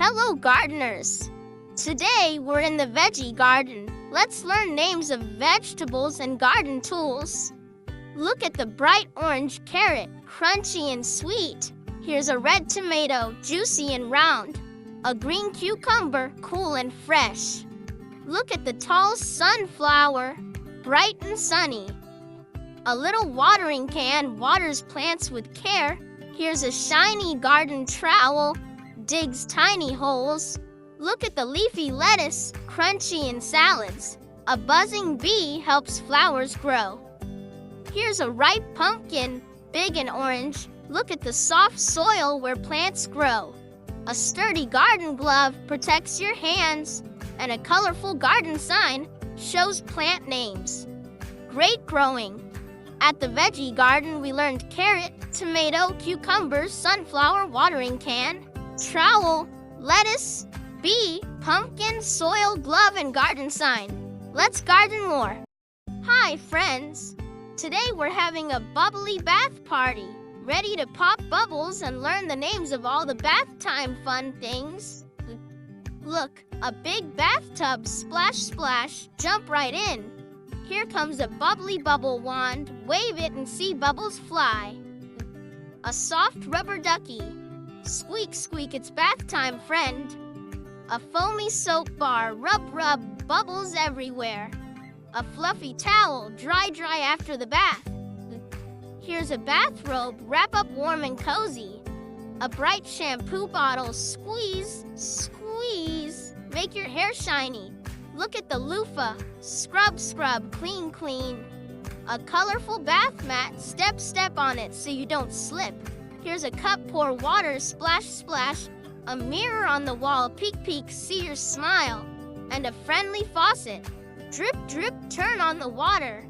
Hello, gardeners! Today we're in the Veggie Garden. Let's learn names of vegetables and garden tools. Look at the bright orange carrot, crunchy and sweet. Here's a red tomato, juicy and round. A green cucumber, cool and fresh. Look at the tall sunflower, bright and sunny. A little watering can waters plants with care. Here's a shiny garden trowel, digs tiny holes. Look at the leafy lettuce, crunchy in salads. A buzzing bee helps flowers grow. Here's a ripe pumpkin, big and orange. Look at the soft soil where plants grow. A sturdy garden glove protects your hands, and a colorful garden sign shows plant names. Great growing! At the Veggie Garden, we learned carrot, tomato, cucumber, sunflower, watering can, trowel, lettuce, bee, pumpkin, soil, glove, and garden sign. Let's garden more. Hi, friends! Today we're having a bubbly bath party. Ready to pop bubbles and learn the names of all the bath time fun things? Look, a big bathtub, splash, splash, jump right in. Here comes a bubbly bubble wand, wave it and see bubbles fly. A soft rubber ducky, squeak, squeak, it's bath time, friend. A foamy soap bar, rub, rub, bubbles everywhere. A fluffy towel, dry, dry after the bath. Here's a bathrobe, wrap up warm and cozy. A bright shampoo bottle, squeeze, squeeze, make your hair shiny. Look at the loofah, scrub, scrub, clean, clean. A colorful bath mat, step, step on it so you don't slip. Here's a cup, pour water, splash, splash. A mirror on the wall, peek, peek, see your smile. And a friendly faucet, drip, drip, turn on the water.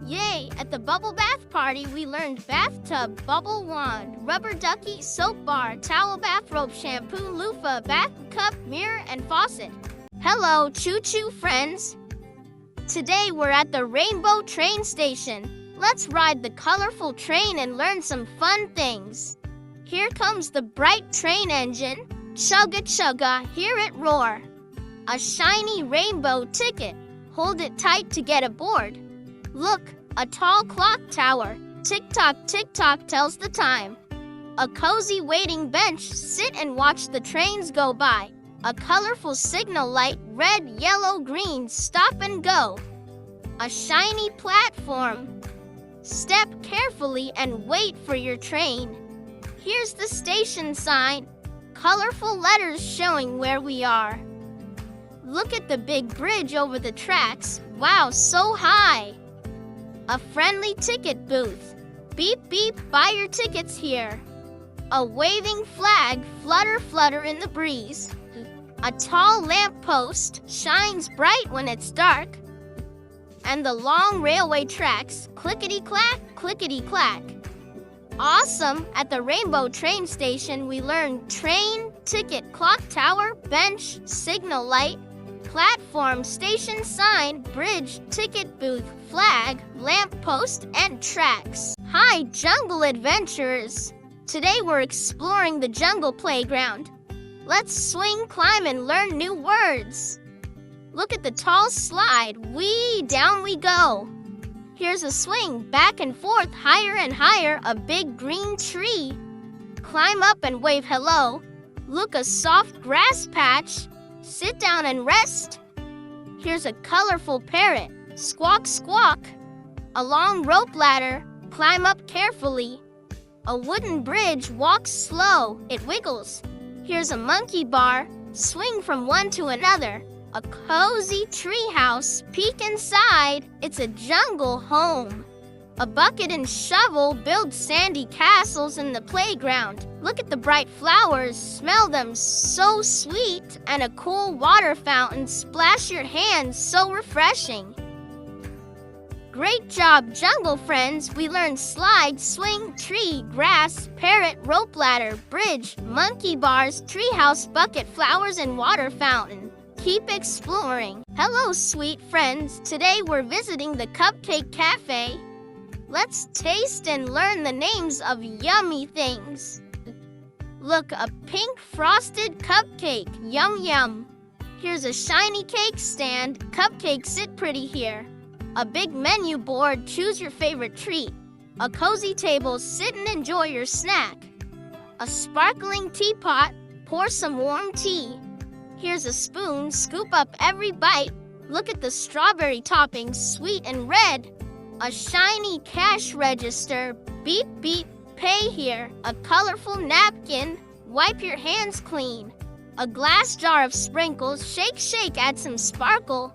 Yay! At the bubble bath party, we learned bathtub, bubble wand, rubber ducky, soap bar, towel, bathrobe, shampoo, loofah, bath cup, mirror, and faucet. Hello, choo-choo friends! Today we're at the Rainbow Train Station. Let's ride the colorful train and learn some fun things. Here comes the bright train engine. Chugga chugga, hear it roar. A shiny rainbow ticket. Hold it tight to get aboard. Look, a tall clock tower. Tick-tock, tick-tock tells the time. A cozy waiting bench. Sit and watch the trains go by. A colorful signal light, red, yellow, green, stop and go. A shiny platform. Step carefully and wait for your train. Here's the station sign, colorful letters showing where we are. Look at the big bridge over the tracks. Wow, so high. A friendly ticket booth. Beep, beep, buy your tickets here. A waving flag, flutter, flutter in the breeze. A tall lamppost shines bright when it's dark. And the long railway tracks, clickety-clack, clickety-clack. Awesome! At the Rainbow Train Station, we learned train, ticket, clock tower, bench, signal light, platform, station sign, bridge, ticket booth, flag, lamppost, and tracks. Hi, jungle adventurers! Today we're exploring the jungle playground. Let's swing, climb, and learn new words. Look at the tall slide. Whee! Down we go. Here's a swing, back and forth, higher and higher, a big green tree. Climb up and wave hello. Look, a soft grass patch. Sit down and rest. Here's a colorful parrot. Squawk, squawk. A long rope ladder. Climb up carefully. A wooden bridge walks slow. It wiggles. Here's a monkey bar, swing from one to another. A cozy treehouse, peek inside, it's a jungle home. A bucket and shovel build sandy castles in the playground. Look at the bright flowers, smell them, so sweet. And a cool water fountain, splash your hands, so refreshing. Great job, jungle friends! We learned slide, swing, tree, grass, parrot, rope ladder, bridge, monkey bars, treehouse, bucket, flowers, and water fountain. Keep exploring. Hello, sweet friends! Today we're visiting the Cupcake Cafe. Let's taste and learn the names of yummy things. Look, a pink frosted cupcake. Yum yum. Here's a shiny cake stand. Cupcakes sit pretty here. A big menu board. Choose your favorite treat. A cozy table. Sit and enjoy your snack. A sparkling teapot. Pour some warm tea. Here's a spoon. Scoop up every bite. Look at the strawberry toppings, sweet and red. A shiny cash register. Beep beep. Pay here. A colorful napkin. Wipe your hands clean. A glass jar of sprinkles. Shake, shake, add some sparkle.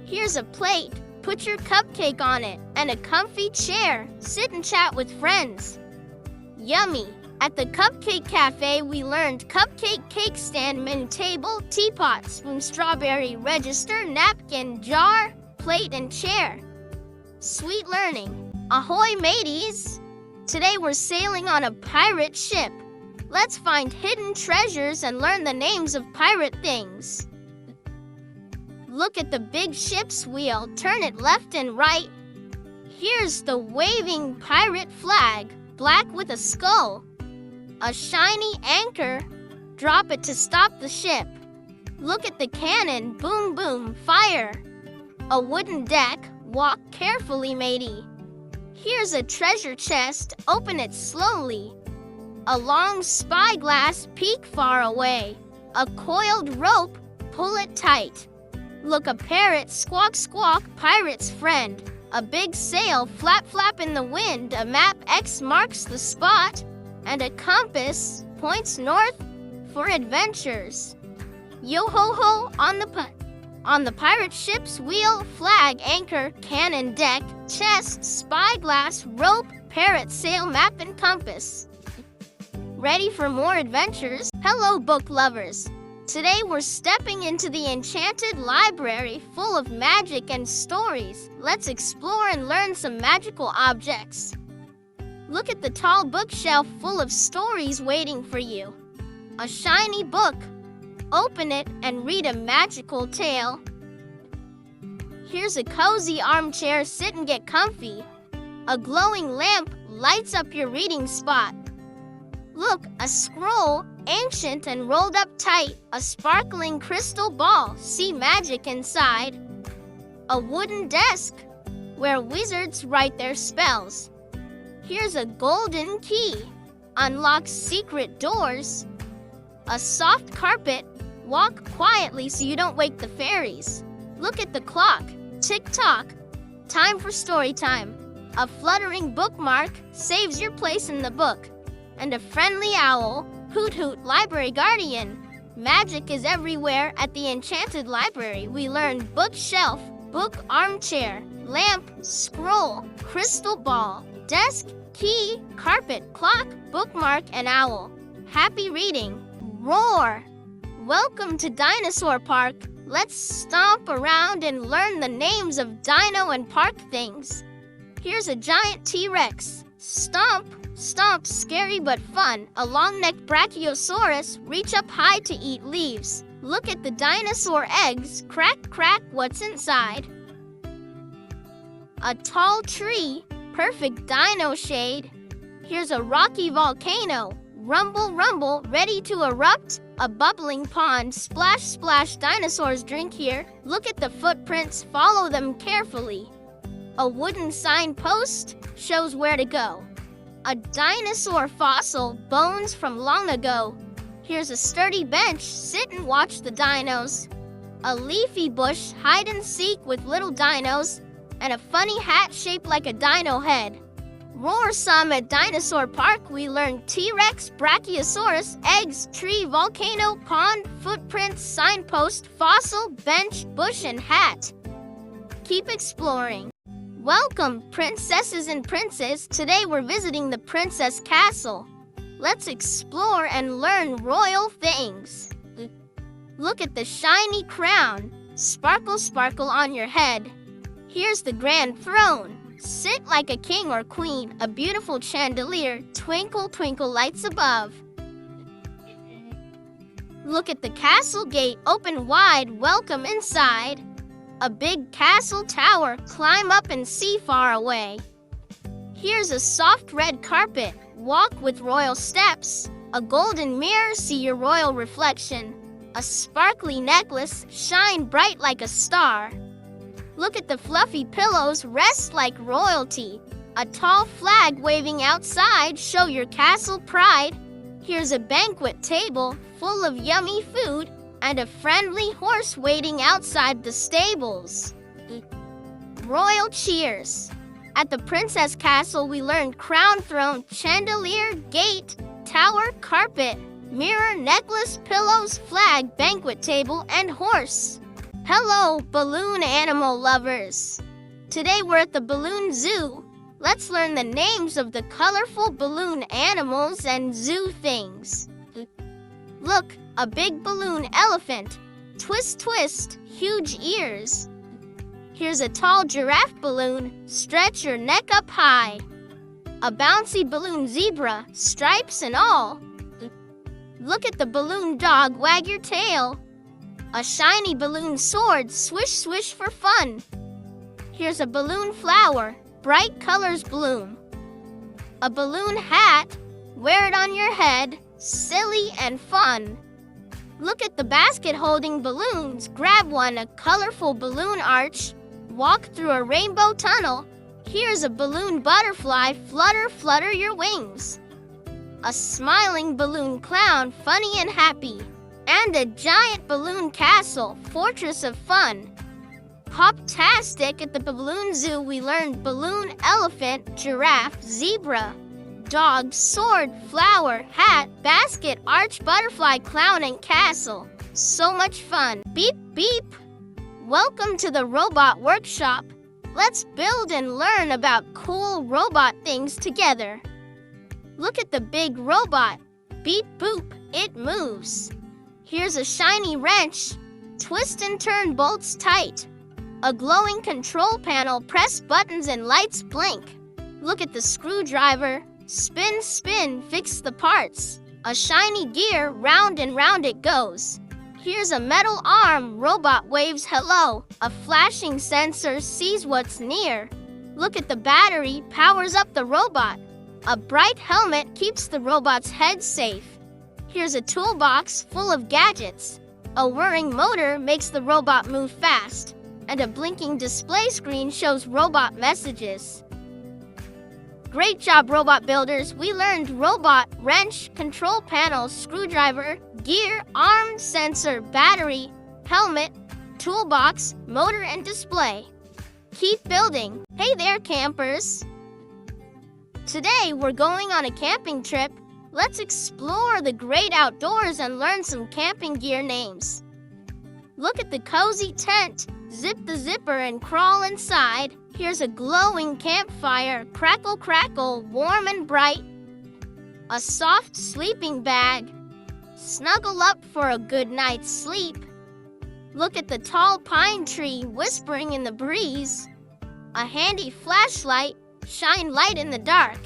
Here's a plate. Put your cupcake on it. And a comfy chair. Sit and chat with friends. Yummy. At the Cupcake Cafe, we learned cupcake, cake stand, menu table, teapot, spoon, strawberry, register, napkin, jar, plate, and chair. Sweet learning. Ahoy, mateys! Today we're sailing on a pirate ship. Let's find hidden treasures and learn the names of pirate things. Look at the big ship's wheel. Turn it left and right. Here's the waving pirate flag, black with a skull. A shiny anchor. Drop it to stop the ship. Look at the cannon. Boom, boom, fire. A wooden deck. Walk carefully, matey. Here's a treasure chest. Open it slowly. A long spyglass. Peek far away. A coiled rope. Pull it tight. Look, a parrot. Squawk, squawk, pirate's friend. A big sail. Flap, flap in the wind. A map. X marks the spot. And a compass points north for adventures. Yo-ho-ho on the pirate ship's wheel, flag, anchor, cannon, deck, chest, spyglass, rope, parrot, sail, map, and compass. Ready for more adventures? Hello, book lovers! Today we're stepping into the enchanted library full of magic and stories. Let's explore and learn some magical objects. Look at the tall bookshelf full of stories waiting for you. A shiny book. Open it and read a magical tale. Here's a cozy armchair. Sit and get comfy. A glowing lamp lights up your reading spot. Look, a scroll, ancient and rolled up tight. A sparkling crystal ball. See magic inside. A wooden desk where wizards write their spells. Here's a golden key. Unlocks secret doors. A soft carpet. Walk quietly so you don't wake the fairies. Look at the clock. Tick-tock. Time for story time. A fluttering bookmark saves your place in the book. And a friendly owl. Hoot-hoot, library guardian. Magic is everywhere at the enchanted library. We learn bookshelf, book, armchair, lamp, scroll, crystal ball, desk, key, carpet, clock, bookmark, and owl. Happy reading. Roar! Welcome to Dinosaur Park. Let's stomp around and learn the names of dino and park things. Here's a giant T-Rex. Stomp, stomp, scary but fun. A long-necked Brachiosaurus. Reach up high to eat leaves. Look at the dinosaur eggs. Crack, crack, what's inside? A tall tree. Perfect dino shade. Here's a rocky volcano. Rumble, rumble, ready to erupt. A bubbling pond. Splash, splash, dinosaurs drink here. Look at the footprints. Follow them carefully. A wooden signpost shows where to go. A dinosaur fossil. Bones from long ago. Here's a sturdy bench. Sit and watch the dinos. A leafy bush. Hide and seek with little dinos. And a funny hat shaped like a dino head. Roar some at Dinosaur Park. We learned T-Rex, Brachiosaurus, eggs, tree, volcano, pond, footprints, signpost, fossil, bench, bush, and hat. Keep exploring. Welcome, princesses and princes. Today we're visiting the Princess Castle. Let's explore and learn royal things. Look at the shiny crown. Sparkle, sparkle on your head. Here's the grand throne. Sit like a king or queen. A beautiful chandelier. Twinkle, twinkle lights above. Look at the castle gate. Open wide. Welcome inside. A big castle tower. Climb up and see far away. Here's a soft red carpet. Walk with royal steps. A golden mirror, see your royal reflection. A sparkly necklace, shine bright like a star. Look at the fluffy pillows, rest like royalty. A tall flag waving outside, show your castle pride. Here's a banquet table full of yummy food and a friendly horse waiting outside the stables. Royal cheers. At the princess castle, we learned crown, throne, chandelier, gate, tower, carpet, mirror, necklace, pillows, flag, banquet table, and horse. Hello, balloon animal lovers. Today we're at the balloon zoo. Let's learn the names of the colorful balloon animals and zoo things. Look, a big balloon elephant. Twist, twist, huge ears. Here's a tall giraffe balloon. Stretch your neck up high. A bouncy balloon zebra, stripes and all. Look at the balloon dog, wag your tail. A shiny balloon sword, swish, swish for fun. Here's a balloon flower, bright colors bloom. A balloon hat, wear it on your head, silly and fun. Look at the basket holding balloons, grab one, a colorful balloon arch. Walk through a rainbow tunnel. Here's a balloon butterfly, flutter, flutter your wings. A smiling balloon clown, funny and happy. And a giant balloon castle, fortress of fun. Pop-tastic, at the balloon zoo we learned balloon elephant, giraffe, zebra, dog, sword, flower, hat, basket, arch, butterfly, clown, and castle. So much fun. Beep, beep. Welcome to the robot workshop. Let's build and learn about cool robot things together. Look at the big robot. Beep, boop, it moves. Here's a shiny wrench. Twist and turn bolts tight. A glowing control panel, press buttons and lights blink. Look at the screwdriver. Spin, spin, fix the parts. A shiny gear, round and round it goes. Here's a metal arm, robot waves hello. A flashing sensor sees what's near. Look at the battery, powers up the robot. A bright helmet keeps the robot's head safe. Here's a toolbox full of gadgets. A whirring motor makes the robot move fast. And a blinking display screen shows robot messages. Great job, robot builders. We learned robot, wrench, control panel, screwdriver, gear, arm, sensor, battery, helmet, toolbox, motor, and display. Keep building. Hey there, campers. Today, we're going on a camping trip. Let's explore the great outdoors and learn some camping gear names. Look at the cozy tent. Zip the zipper and crawl inside. Here's a glowing campfire. Crackle, crackle, warm and bright. A soft sleeping bag. Snuggle up for a good night's sleep. Look at the tall pine tree whispering in the breeze. A handy flashlight. Shine light in the dark.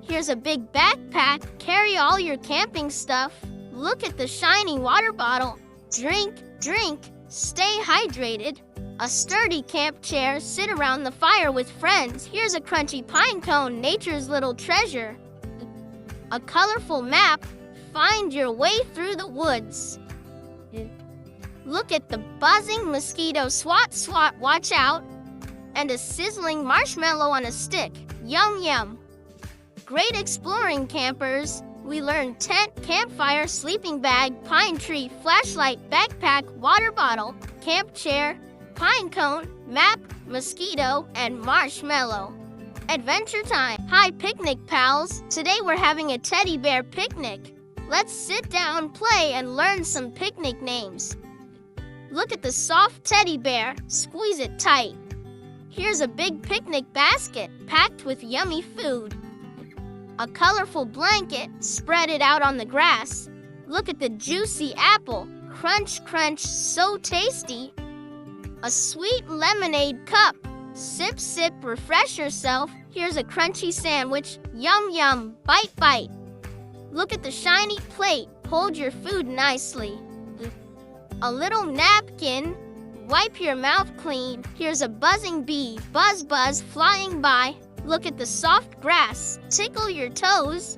Here's a big backpack. Carry all your camping stuff. Look at the shiny water bottle. Drink, drink. Stay hydrated. A sturdy camp chair, sit around the fire with friends. Here's a crunchy pine cone, nature's little treasure. A colorful map, find your way through the woods. Look at the buzzing mosquito, swat, swat, watch out. And a sizzling marshmallow on a stick, yum, yum. Great exploring, campers. We learned tent, campfire, sleeping bag, pine tree, flashlight, backpack, water bottle, camp chair, pine cone, map, mosquito, and marshmallow. Adventure time. Hi, picnic pals. Today we're having a teddy bear picnic. Let's sit down, play, and learn some picnic names. Look at the soft teddy bear. Squeeze it tight. Here's a big picnic basket packed with yummy food. A colorful blanket, spread it out on the grass. Look at the juicy apple, crunch, crunch, so tasty. A sweet lemonade cup, sip, sip, refresh yourself. Here's a crunchy sandwich, yum, yum, bite, bite. Look at the shiny plate, hold your food nicely. A little napkin, wipe your mouth clean. Here's a buzzing bee, buzz, buzz, flying by. Look at the soft grass, tickle your toes.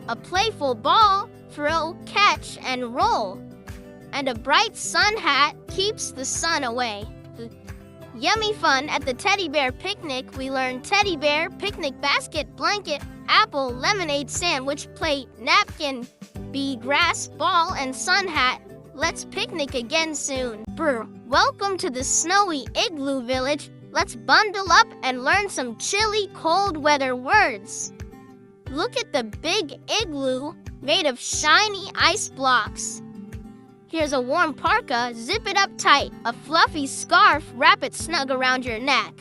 a playful ball, throw, catch, and roll. And a bright sun hat keeps the sun away. Yummy fun at the teddy bear picnic. We learned teddy bear, picnic basket, blanket, apple, lemonade, sandwich, plate, napkin, bee, grass, ball, and sun hat. Let's picnic again soon. Brr. Welcome to the snowy igloo village. Let's bundle up and learn some chilly cold weather words. Look at the big igloo made of shiny ice blocks. Here's a warm parka, zip it up tight. A fluffy scarf, wrap it snug around your neck.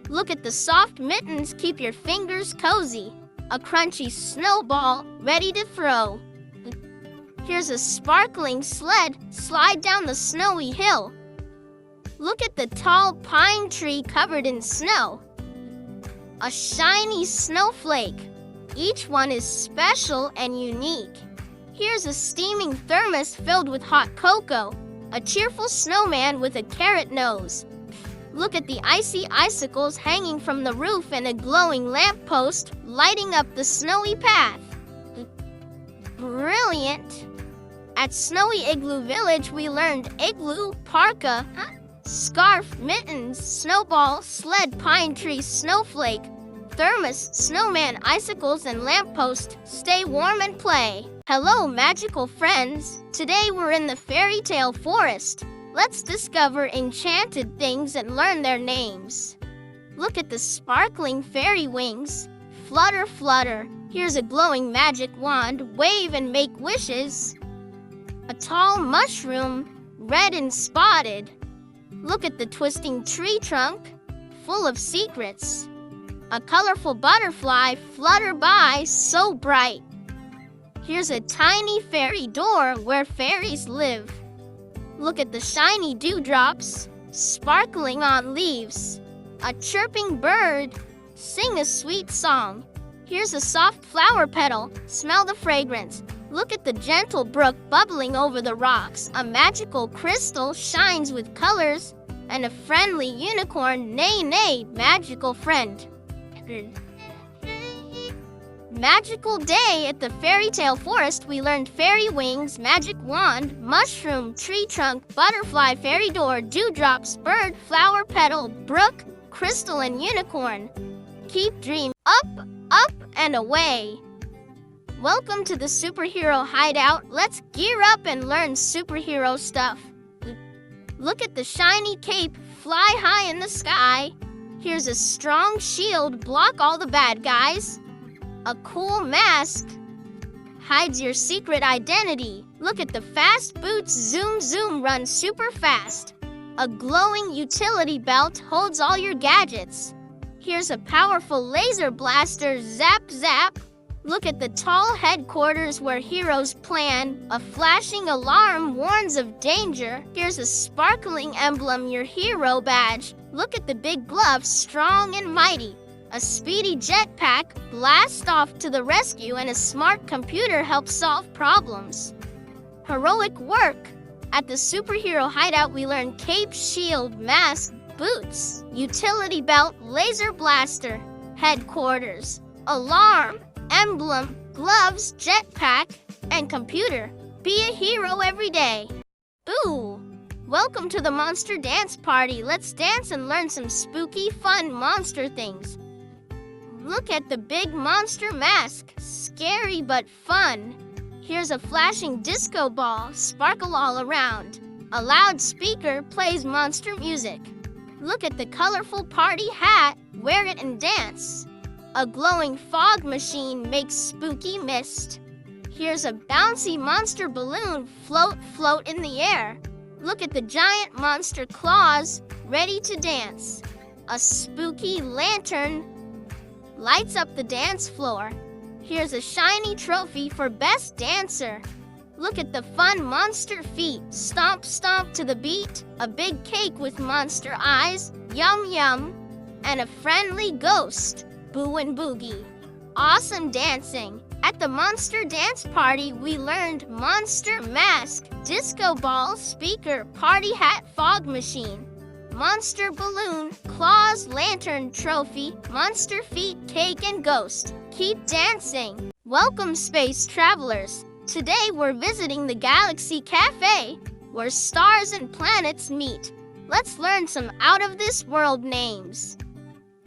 Look at the soft mittens, keep your fingers cozy. A crunchy snowball, ready to throw. Here's a sparkling sled, slide down the snowy hill. Look at the tall pine tree covered in snow. A shiny snowflake. Each one is special and unique. Here's a steaming thermos filled with hot cocoa. A cheerful snowman with a carrot nose. Look at the icy icicles hanging from the roof and a glowing lamppost lighting up the snowy path. Brilliant! At Snowy Igloo Village, we learned igloo, parka, scarf, mittens, snowball, sled, pine tree, snowflake, thermos, snowman, icicles, and lamppost. Stay warm and play. Hello, magical friends. Today we're in the fairy tale forest. Let's discover enchanted things and learn their names. Look at the sparkling fairy wings. Flutter, flutter. Here's a glowing magic wand. Wave and make wishes. A tall mushroom, red and spotted. Look at the twisting tree trunk, full of secrets. A colorful butterfly, flutter by, so bright. Here's a tiny fairy door where fairies live. Look at the shiny dewdrops, sparkling on leaves. A chirping bird, sing a sweet song. Here's a soft flower petal, smell the fragrance. Look at the gentle brook bubbling over the rocks. A magical crystal shines with colors, and a friendly unicorn, nay, nay, magical friend. Magical day at the fairy tale forest. We learned fairy wings, magic wand, mushroom, tree trunk, butterfly, fairy door, dewdrops, bird, flower petal, brook, crystal, and unicorn. Keep dreaming up, up, and away. Welcome to the superhero hideout. Let's gear up and learn superhero stuff. Look at the shiny cape, fly high in the sky. Here's a strong shield, block all the bad guys. A cool mask hides your secret identity. Look at the fast boots, zoom, zoom, run super fast. A glowing utility belt holds all your gadgets. Here's a powerful laser blaster, zap, zap. Look at the tall headquarters where heroes plan. A flashing alarm warns of danger. Here's a sparkling emblem, your hero badge. Look at the big gloves, strong and mighty. A speedy jetpack, blast off to the rescue, and a smart computer helps solve problems. Heroic work. At the superhero hideout, we learn cape, shield, mask, boots, utility belt, laser blaster, headquarters, alarm, emblem, gloves, jetpack, and computer. Be a hero every day. Boo! Welcome to the monster dance party. Let's dance and learn some spooky, fun monster things. Look at the big monster mask. Scary but fun. Here's a flashing disco ball, sparkle all around. A loudspeaker plays monster music. Look at the colorful party hat. Wear it and dance. A glowing fog machine makes spooky mist. Here's a bouncy monster balloon. Float, float in the air. Look at the giant monster claws, ready to dance. A spooky lantern lights up the dance floor. Here's a shiny trophy for best dancer. Look at the fun monster feet. Stomp, stomp to the beat. A big cake with monster eyes. Yum, yum. And a friendly ghost. Boo and boogie. Awesome dancing. At the monster dance party, we learned monster mask, disco ball, speaker, party hat, fog machine, monster balloon, claws, lantern, trophy, monster feet, cake, and ghost. Keep dancing. Welcome, space travelers. Today we're visiting the Galaxy Cafe, where stars and planets meet. Let's learn some out-of-this-world names.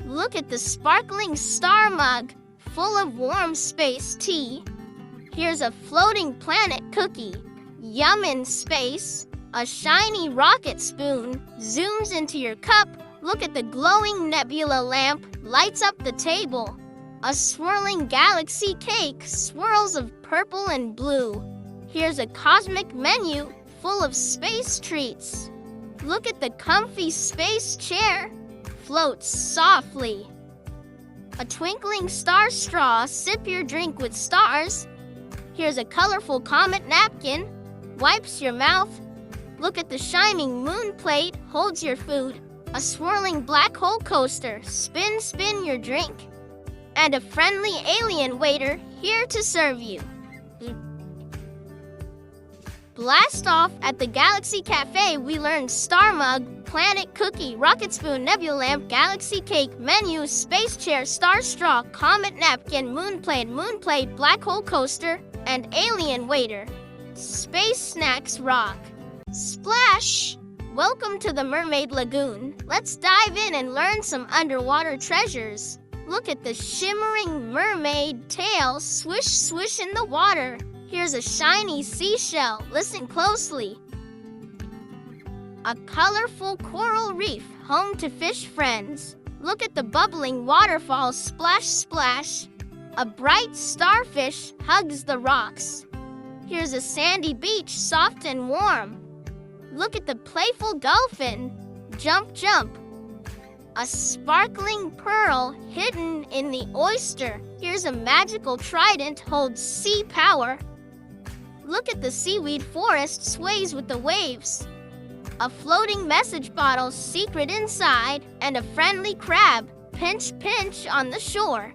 Look at the sparkling star mug, full of warm space tea. Here's a floating planet cookie. Yum in space. A shiny rocket spoon zooms into your cup. Look at the glowing nebula lamp, lights up the table. A swirling galaxy cake, swirls of purple and blue. Here's a cosmic menu full of space treats. Look at the comfy space chair, floats softly. A twinkling star straw, sip your drink with stars. Here's a colorful comet napkin, wipes your mouth. Look at the shining moon plate, holds your food. A swirling black hole coaster, spin your drink. And a friendly alien waiter here to serve you. Blast off at the Galaxy Cafe. We learned star mug, planet cookie, rocket spoon, nebula lamp, galaxy cake, menu, space chair, star straw, comet napkin, moon plate, black hole coaster, and alien waiter. Space snacks rock. Splash! Welcome to the Mermaid Lagoon. Let's dive in and learn some underwater treasures. Look at the shimmering mermaid tail, swish, swish in the water. Here's a shiny seashell. Listen closely. A colorful coral reef, home to fish friends. Look at the bubbling waterfall, splash, splash. A bright starfish hugs the rocks. Here's a sandy beach, soft and warm. Look at the playful dolphin, jump, jump. A sparkling pearl hidden in the oyster. Here's a magical trident, holds sea power. Look at the seaweed forest, sways with the waves. A floating message bottle, secret inside. And a friendly crab, pinch, pinch on the shore.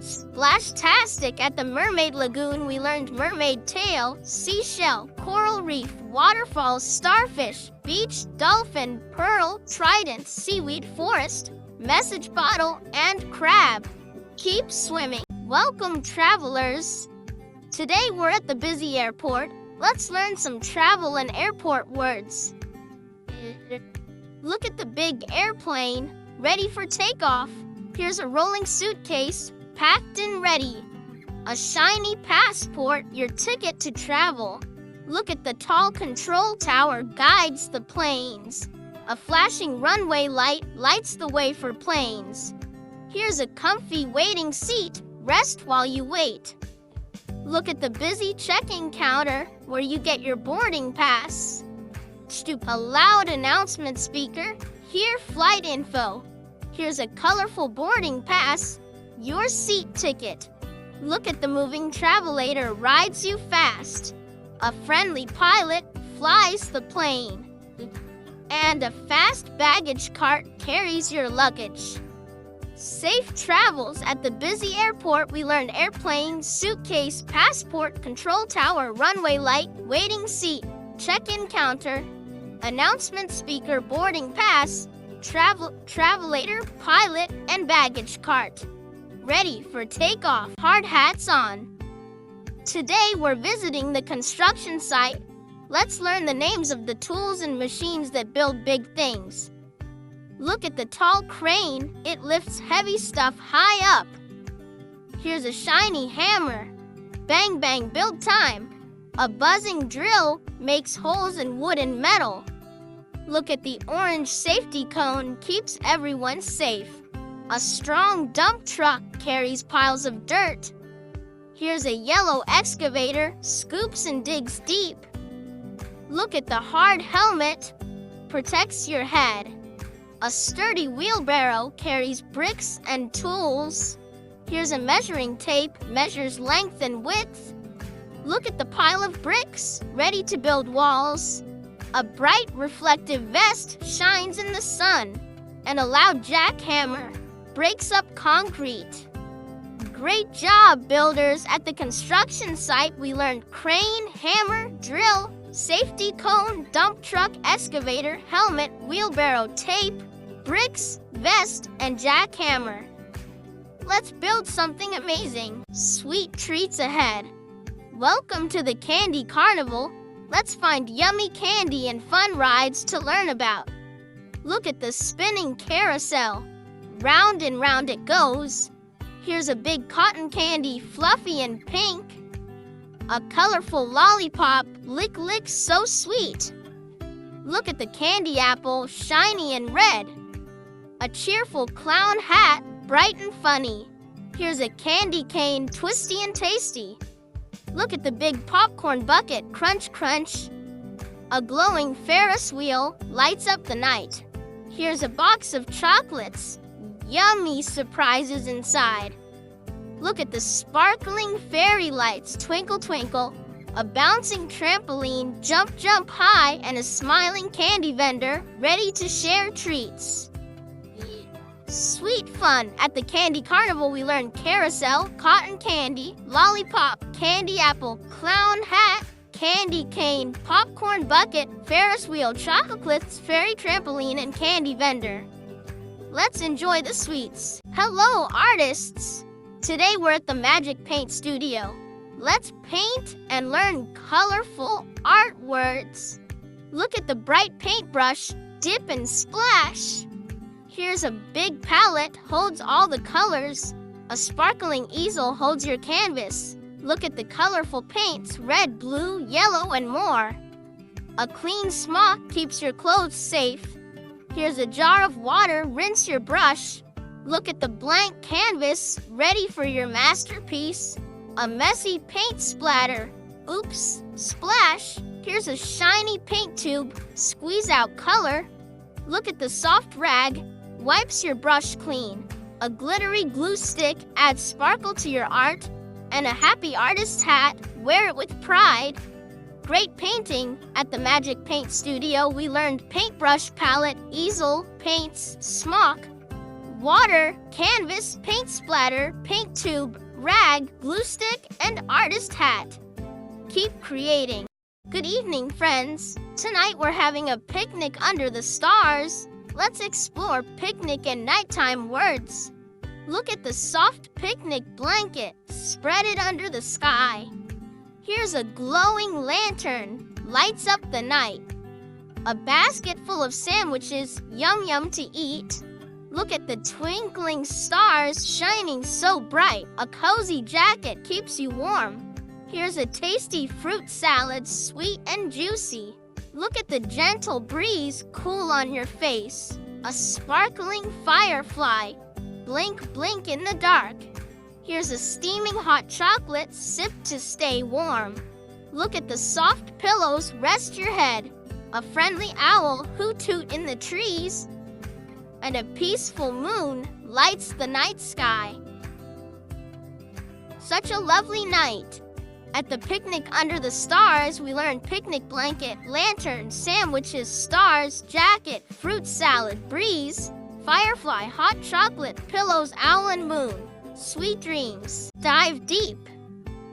Splash-tastic at the Mermaid Lagoon. We learned mermaid tail, seashell, coral reef, waterfalls, starfish, beach, dolphin, pearl, trident, seaweed forest, message bottle, and crab. Keep swimming. Welcome, travelers. Today we're at the busy airport. Let's learn some travel and airport words. Look at the big airplane, ready for takeoff. Here's a rolling suitcase, packed and ready. A shiny passport, your ticket to travel. Look at the tall control tower, guides the planes. A flashing runway light lights the way for planes. Here's a comfy waiting seat, rest while you wait. Look at the busy check-in counter where you get your boarding pass. A loud announcement speaker, hear flight info. Here's a colorful boarding pass, your seat ticket. Look at the moving travelator, rides you fast. A friendly pilot flies the plane. And a fast baggage cart carries your luggage. Safe travels at the busy airport. We learned airplane, suitcase, passport, control tower, runway light, waiting seat, check-in counter, announcement speaker, boarding pass, travelator, pilot, and baggage cart. Ready for takeoff, hard hats on. Today we're visiting the construction site. Let's learn the names of the tools and machines that build big things. Look at the tall crane, it lifts heavy stuff high up. Here's a shiny hammer, bang bang build time. A buzzing drill makes holes in wood and metal. Look at the orange safety cone, keeps everyone safe. A strong dump truck carries piles of dirt. Here's a yellow excavator, scoops and digs deep. Look at the hard helmet, protects your head. A sturdy wheelbarrow carries bricks and tools. Here's a measuring tape, measures length and width. Look at the pile of bricks, ready to build walls. A bright reflective vest shines in the sun. And a loud jackhammer breaks up concrete. Great job, builders! At the construction site, we learned crane, hammer, drill, safety cone, dump truck, excavator, helmet, wheelbarrow, tape, bricks, vest, and jackhammer. Let's build something amazing. Sweet treats ahead. Welcome to the Candy Carnival. Let's find yummy candy and fun rides to learn about. Look at the spinning carousel. Round and round it goes. Here's a big cotton candy, fluffy and pink. A colorful lollipop, lick lick so sweet. Look at the candy apple, shiny and red. A cheerful clown hat, bright and funny. Here's a candy cane, twisty and tasty. Look at the big popcorn bucket, crunch crunch. A glowing Ferris wheel lights up the night. Here's a box of chocolates, yummy surprises inside. Look at the sparkling fairy lights, twinkle twinkle. A bouncing trampoline, jump jump high, and a smiling candy vendor ready to share treats. Sweet fun! At the Candy Carnival we learn carousel, cotton candy, lollipop, candy apple, clown hat, candy cane, popcorn bucket, Ferris wheel, chocolates, fairy trampoline, and candy vendor. Let's enjoy the sweets. Hello, artists! Today we're at the Magic Paint Studio. Let's paint and learn colorful art words. Look at the bright paintbrush, dip and splash. Here's a big palette, holds all the colors. A sparkling easel holds your canvas. Look at the colorful paints, red, blue, yellow, and more. A clean smock keeps your clothes safe. Here's a jar of water, rinse your brush. Look at the blank canvas, ready for your masterpiece. A messy paint splatter. Oops, splash. Here's a shiny paint tube, squeeze out color. Look at the soft rag, wipes your brush clean. A glittery glue stick adds sparkle to your art. And a happy artist's hat, wear it with pride. Great painting! At the Magic Paint Studio, we learned paintbrush, palette, easel, paints, smock, water, canvas, paint splatter, paint tube, rag, glue stick, and artist hat. Keep creating. Good evening, friends. Tonight we're having a picnic under the stars. Let's explore picnic and nighttime words. Look at the soft picnic blanket. Spread it under the sky. Here's a glowing lantern. Lights up the night. A basket full of sandwiches. Yum yum to eat. Look at the twinkling stars shining so bright. A cozy jacket keeps you warm. Here's a tasty fruit salad, sweet and juicy. Look at the gentle breeze, cool on your face. A sparkling firefly. Blink, blink in the dark. Here's a steaming hot chocolate, sip to stay warm. Look at the soft pillows, rest your head. A friendly owl, hoot hoot in the trees. And a peaceful moon lights the night sky. Such a lovely night. At the picnic under the stars, we learned picnic blanket, lantern, sandwiches, stars, jacket, fruit salad, breeze, firefly, hot chocolate, pillows, owl, and moon. Sweet dreams. Dive deep.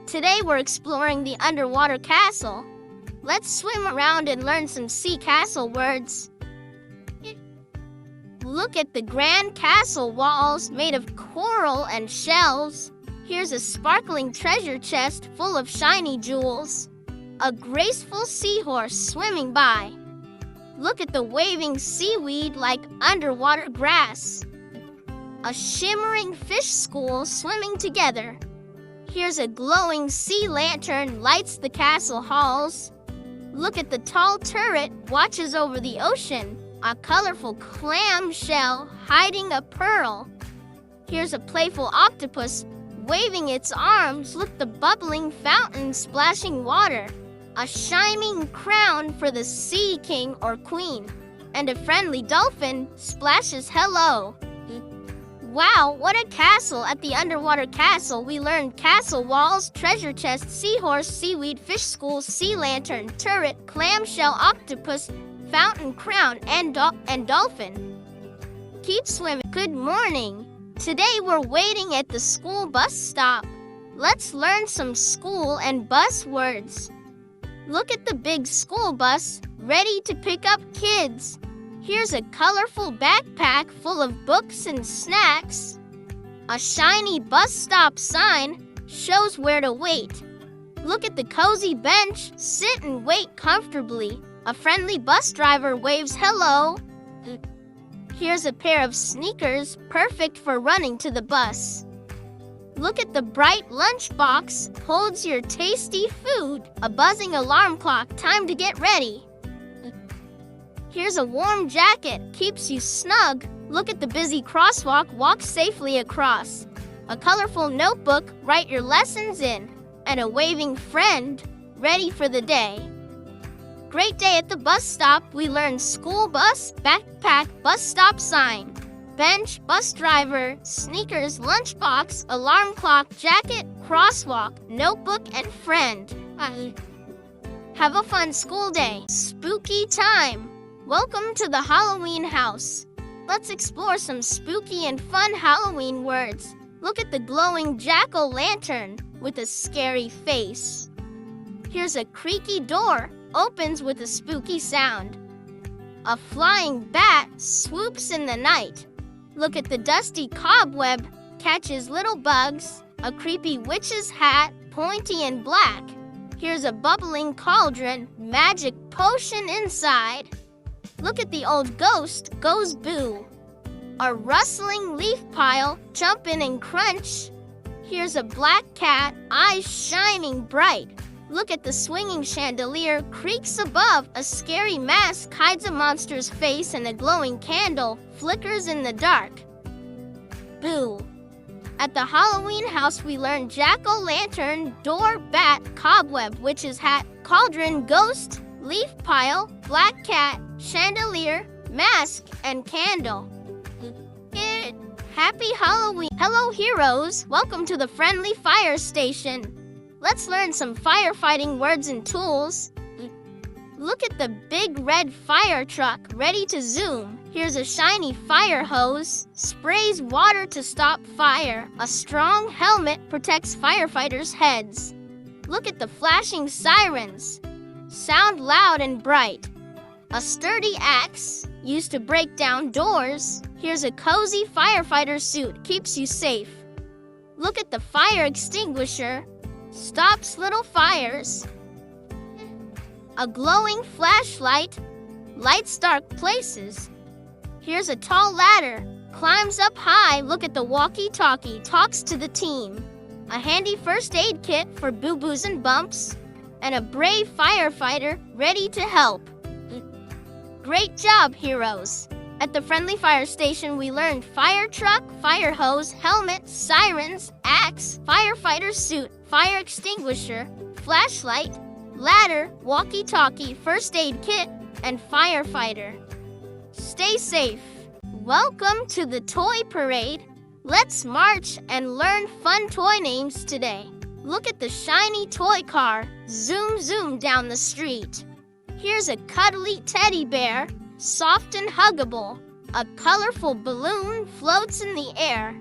Today we're exploring the underwater castle. Let's swim around and learn some sea castle words. Look at the grand castle walls made of coral and shells. Here's a sparkling treasure chest full of shiny jewels. A graceful seahorse swimming by. Look at the waving seaweed like underwater grass. A shimmering fish school swimming together. Here's a glowing sea lantern lights the castle halls. Look at the tall turret watches over the ocean. A colorful clam shell hiding a pearl. Here's a playful octopus waving its arms. Look the bubbling fountain splashing water. A shining crown for the sea king or queen. And a friendly dolphin splashes hello. Wow, what a castle! At the underwater castle, we learned castle walls, treasure chest, seahorse, seaweed, fish school, sea lantern, turret, clamshell, octopus, fountain, crown, and dolphin. Keep swimming. Good morning. Today we're waiting at the school bus stop. Let's learn some school and bus words. Look at the big school bus, ready to pick up kids. Here's a colorful backpack full of books and snacks. A shiny bus stop sign shows where to wait. Look at the cozy bench. Sit and wait comfortably. A friendly bus driver waves hello. Here's a pair of sneakers, perfect for running to the bus. Look at the bright lunchbox, holds your tasty food. A buzzing alarm clock, time to get ready. Here's a warm jacket, keeps you snug. Look at the busy crosswalk, walk safely across. A colorful notebook, write your lessons in. And a waving friend, ready for the day. Great day at the bus stop. We learned school bus, backpack, bus stop sign, bench, bus driver, sneakers, lunchbox, alarm clock, jacket, crosswalk, notebook, and friend. Have a fun school day. Spooky time. Welcome to the Halloween house. Let's explore some spooky and fun Halloween words. Look at the glowing jack-o'-lantern with a scary face. Here's a creaky door, opens with a spooky sound. A flying bat swoops in the night. Look at the dusty cobweb, catches little bugs. A creepy witch's hat, pointy and black. Here's a bubbling cauldron, magic potion inside. Look at the old ghost, goes boo. A rustling leaf pile, jump in and crunch. Here's a black cat, eyes shining bright. Look at the swinging chandelier, creaks above. A scary mask hides a monster's face, and a glowing candle flickers in the dark. Boo. At the Halloween house, we learned jack-o'-lantern, door, bat, cobweb, witch's hat, cauldron, ghost, leaf pile, black cat, chandelier, mask, and candle. Happy Halloween! Hello, heroes! Welcome to the friendly fire station. Let's learn some firefighting words and tools. Look at the big red fire truck, ready to zoom. Here's a shiny fire hose, sprays water to stop fire. A strong helmet protects firefighters' heads. Look at the flashing sirens, sound loud and bright. A sturdy axe, used to break down doors. Here's a cozy firefighter suit, keeps you safe. Look at the fire extinguisher, stops little fires. A glowing flashlight, lights dark places. Here's a tall ladder, climbs up high. Look at the walkie-talkie, talks to the team. A handy first aid kit for boo-boos and bumps. And a brave firefighter ready to help. Great job, heroes! At the friendly fire station, we learned fire truck, fire hose, helmet, sirens, axe, firefighter suit, fire extinguisher, flashlight, ladder, walkie-talkie, first aid kit, and firefighter. Stay safe. Welcome to the toy parade. Let's march and learn fun toy names today. Look at the shiny toy car, zoom zoom down the street. Here's a cuddly teddy bear, soft and huggable. A colorful balloon floats in the air.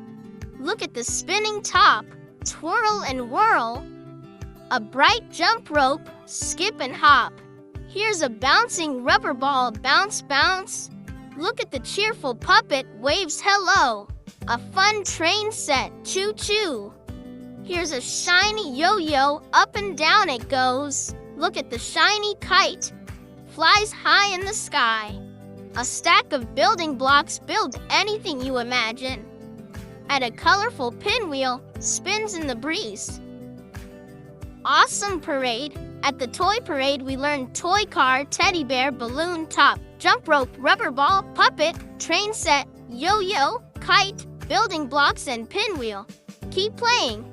Look at the spinning top, twirl and whirl. A bright jump rope, skip and hop. Here's a bouncing rubber ball, bounce, bounce. Look at the cheerful puppet, waves hello. A fun train set, choo choo. Here's a shiny yo-yo, up and down it goes. Look at the shiny kite, flies high in the sky. A stack of building blocks, build anything you imagine. And a colorful pinwheel spins in the breeze. Awesome parade! At the toy parade, we learned toy car, teddy bear, balloon top, jump rope, rubber ball, puppet, train set, yo-yo, kite, building blocks, and pinwheel. Keep playing!